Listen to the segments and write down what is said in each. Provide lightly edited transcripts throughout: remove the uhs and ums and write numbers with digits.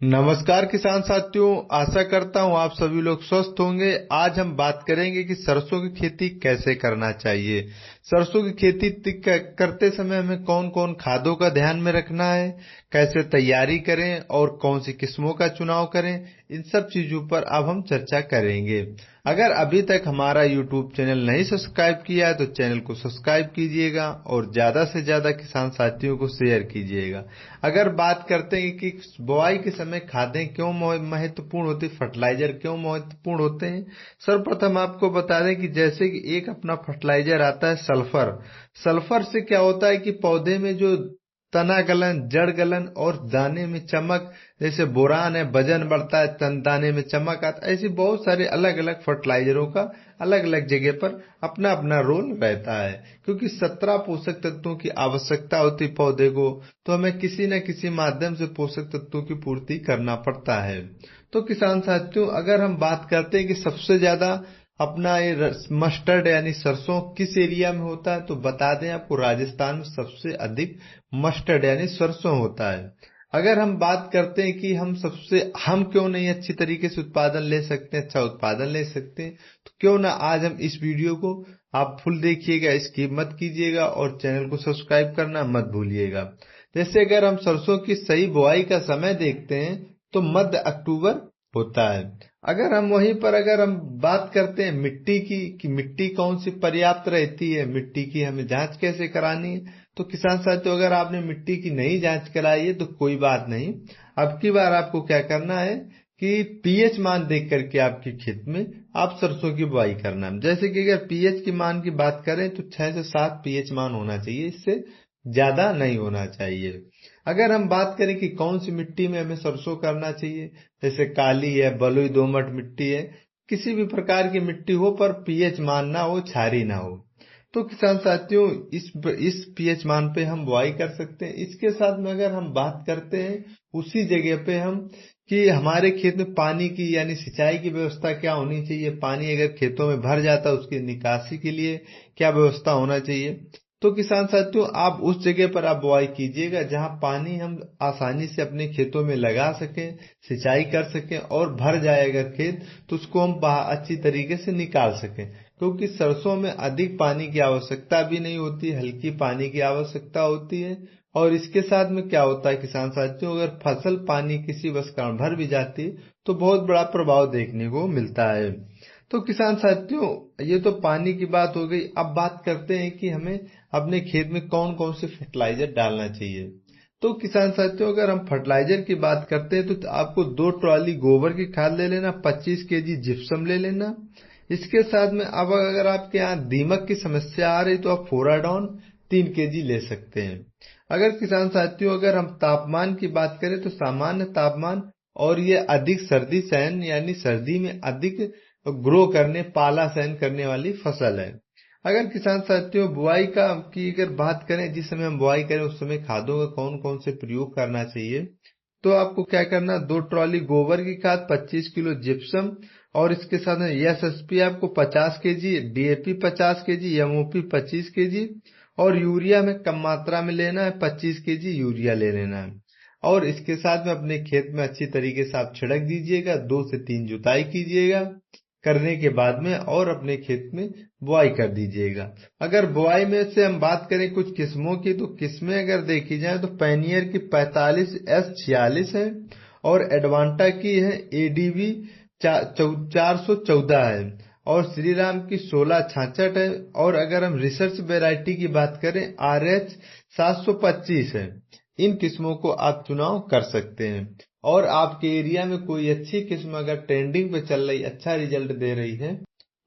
नमस्कार किसान साथियों, आशा करता हूँ आप सभी लोग स्वस्थ होंगे। आज हम बात करेंगे कि सरसों की खेती कैसे करना चाहिए। सरसों की खेती करते समय हमें कौन कौन खादों का ध्यान में रखना है, कैसे तैयारी करें और कौन सी किस्मों का चुनाव करें, इन सब चीजों पर अब हम चर्चा करेंगे। अगर अभी तक हमारा YouTube चैनल नहीं सब्सक्राइब किया है तो चैनल को सब्सक्राइब कीजिएगा और ज्यादा से ज्यादा किसान साथियों को शेयर कीजिएगा। अगर बात करते हैं कि बुआई के समय खादें क्यों महत्वपूर्ण होती, फर्टिलाइजर क्यों महत्वपूर्ण होते हैं। सर्वप्रथम आपको बता दें कि जैसे कि एक अपना फर्टिलाइजर आता है सल्फर। सल्फर से क्या होता है कि पौधे में जो तना गलन, जड़ गलन और दाने में चमक, जैसे बोरान है वजन बढ़ता है, तन दाने में चमक आता है, ऐसी बहुत सारे अलग अलग फर्टिलाइजरों का अलग अलग जगह पर अपना अपना रोल रहता है। क्योंकि 17 पोषक तत्वों की आवश्यकता होती पौधे को, तो हमें किसी न किसी माध्यम से पोषक तत्वों की पूर्ति करना पड़ता है। तो किसान साथियों, अगर हम बात करते हैं कि सबसे ज्यादा अपना ये मस्टर्ड यानी सरसों किस एरिया में होता है, तो बता दें आपको राजस्थान में सबसे अधिक मस्टर्ड यानी सरसों होता है। अगर हम बात करते हैं कि हम क्यों नहीं अच्छी तरीके से उत्पादन ले सकते हैं, अच्छा उत्पादन ले सकते हैं, तो क्यों ना आज हम इस वीडियो को आप फुल देखिएगा, स्किप मत कीजिएगा और चैनल को सब्सक्राइब करना मत भूलिएगा। जैसे अगर हम सरसों की सही बुआई का समय देखते हैं तो मध्य अक्टूबर होता है। अगर हम बात करते हैं मिट्टी की कि मिट्टी कौन सी पर्याप्त रहती है, मिट्टी की हमें जांच कैसे करानी है, तो किसान साथियों अगर आपने मिट्टी की नहीं जांच कराई है तो कोई बात नहीं। अब की बार आपको क्या करना है कि पीएच मान देख करके आपके खेत में आप सरसों की बुआई करना है। जैसे कि अगर पीएच की मान की बात करें तो 6 से 7 पीएच मान होना चाहिए, इससे ज्यादा नहीं होना चाहिए। अगर हम बात करें कि कौन सी मिट्टी में हमें सरसों करना चाहिए, जैसे काली है, बलुई दोमट मिट्टी है, किसी भी प्रकार की मिट्टी हो पर पीएच मान ना हो, क्षारीय ना हो, तो किसान साथियों इस पीएच मान पे हम बुआई कर सकते हैं। इसके साथ में अगर हम बात करते हैं उसी जगह पे हम कि हमारे खेत में पानी की यानी सिंचाई की व्यवस्था क्या होनी चाहिए, पानी अगर खेतों में भर जाता है उसकी निकासी के लिए क्या व्यवस्था होना चाहिए। तो किसान साथियों आप उस जगह पर आप बुआई कीजिएगा जहां पानी हम आसानी से अपने खेतों में लगा सकें, सिंचाई कर सकें और भर जाए अगर खेत तो उसको हम अच्छी तरीके से निकाल सकें। क्योंकि सरसों में अधिक पानी की आवश्यकता भी नहीं होती, हल्की पानी की आवश्यकता होती है। और इसके साथ में क्या होता है किसान साथियों, अगर फसल पानी किसी वश कारण भर भी जाती है तो बहुत बड़ा प्रभाव देखने को मिलता है। तो किसान साथियों ये तो पानी की बात हो गई। अब बात करते हैं कि हमें अपने खेत में कौन कौन से फर्टिलाइजर डालना चाहिए। तो किसान साथियों अगर हम फर्टिलाइजर की बात करते हैं तो आपको 2 ट्रॉली गोबर की खाद ले लेना, 25 केजी जिप्सम ले लेना। इसके साथ में अब अगर आपके यहाँ दीमक की समस्या आ रही तो आप फोराडॉन 3 केजी ले सकते हैं। अगर किसान साथियों अगर हम तापमान की बात करें तो सामान्य तापमान और ये अधिक सर्दी सहन यानी सर्दी में अधिक ग्रो करने, पाला सहन करने वाली फसल है। अगर किसान साथियों बुआई का की अगर बात करें, जिस समय हम बुआई करें उस समय खादों का कौन कौन से प्रयोग करना चाहिए, तो आपको क्या करना, 2 ट्रॉली गोबर की खाद, 25 किलो जिप्सम और इसके साथ में एसएसपी आपको 50 KG, DAP 50 KG, MOP 25 KG और यूरिया में कम मात्रा में लेना है, 25 केजी यूरिया ले लेना है। और इसके साथ में अपने खेत में अच्छी तरीके से आप छिड़क दीजिएगा, 2 से 3 जुताई कीजिएगा करने के बाद में और अपने खेत में बुआई कर दीजिएगा। अगर बुआई में से हम बात करें कुछ किस्मों की, तो किस्में अगर देखी जाए तो पैनियर की 45S46 है और एडवांटा की है एडीबी 414 है और श्रीराम की 1666 है। और अगर हम रिसर्च वेराइटी की बात करें RH 725 है। इन किस्मों को आप चुनाव कर सकते हैं। और आपके एरिया में कोई अच्छी किस्म अगर ट्रेंडिंग पे चल रही, अच्छा रिजल्ट दे रही है,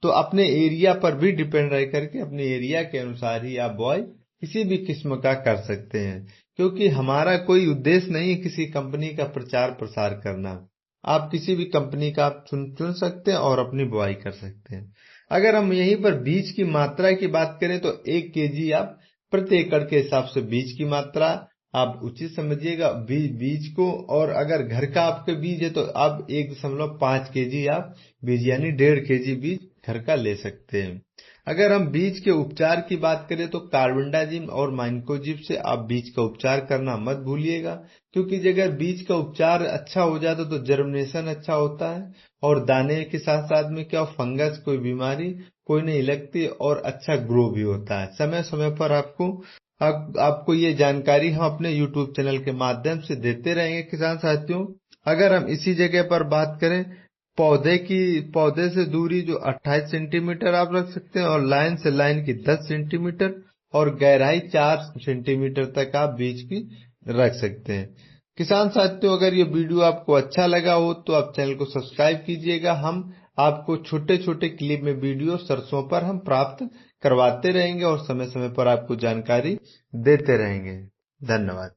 तो अपने एरिया पर भी डिपेंड रह करके अपने एरिया के अनुसार ही आप बॉय किसी भी किस्म का कर सकते हैं। क्योंकि हमारा कोई उद्देश्य नहीं है किसी कंपनी का प्रचार प्रसार करना। आप किसी भी कंपनी का आप चुन सकते हैं और अपनी बुआई कर सकते हैं। अगर हम यहीं पर बीज की मात्रा की बात करें तो 1 केजी आप प्रति एकड़ के हिसाब से बीज की मात्रा आप उचित समझिएगा बीज को। और अगर घर का आपके बीज है तो आप 1.5 केजी आप बीज यानी 1.5 केजी बीज घर का ले सकते हैं। अगर हम बीज के उपचार की बात करें तो कार्बेंडाजिम और माइनकोजिब से आप बीज का उपचार करना मत भूलिएगा, क्योंकि अगर बीज का उपचार अच्छा हो जाता तो जर्मिनेशन अच्छा होता है और दाने के साथ साथ में क्या फंगस कोई बीमारी कोई नहीं लगती और अच्छा ग्रो भी होता है। समय समय पर आपको ये जानकारी हम अपने यूट्यूब चैनल के माध्यम से देते रहेंगे किसान साथियों। अगर हम इसी जगह पर बात करें पौधे से दूरी जो 28 सेंटीमीटर आप रख सकते हैं और लाइन से लाइन की 10 सेंटीमीटर और गहराई 4 सेंटीमीटर तक आप बीज की रख सकते हैं। किसान साथियों, अगर ये वीडियो आपको अच्छा लगा हो तो आप चैनल को सब्सक्राइब कीजिएगा। हम आपको छोटे छोटे क्लिप में वीडियो सरसों पर हम प्राप्त करवाते रहेंगे और समय समय पर आपको जानकारी देते रहेंगे। धन्यवाद।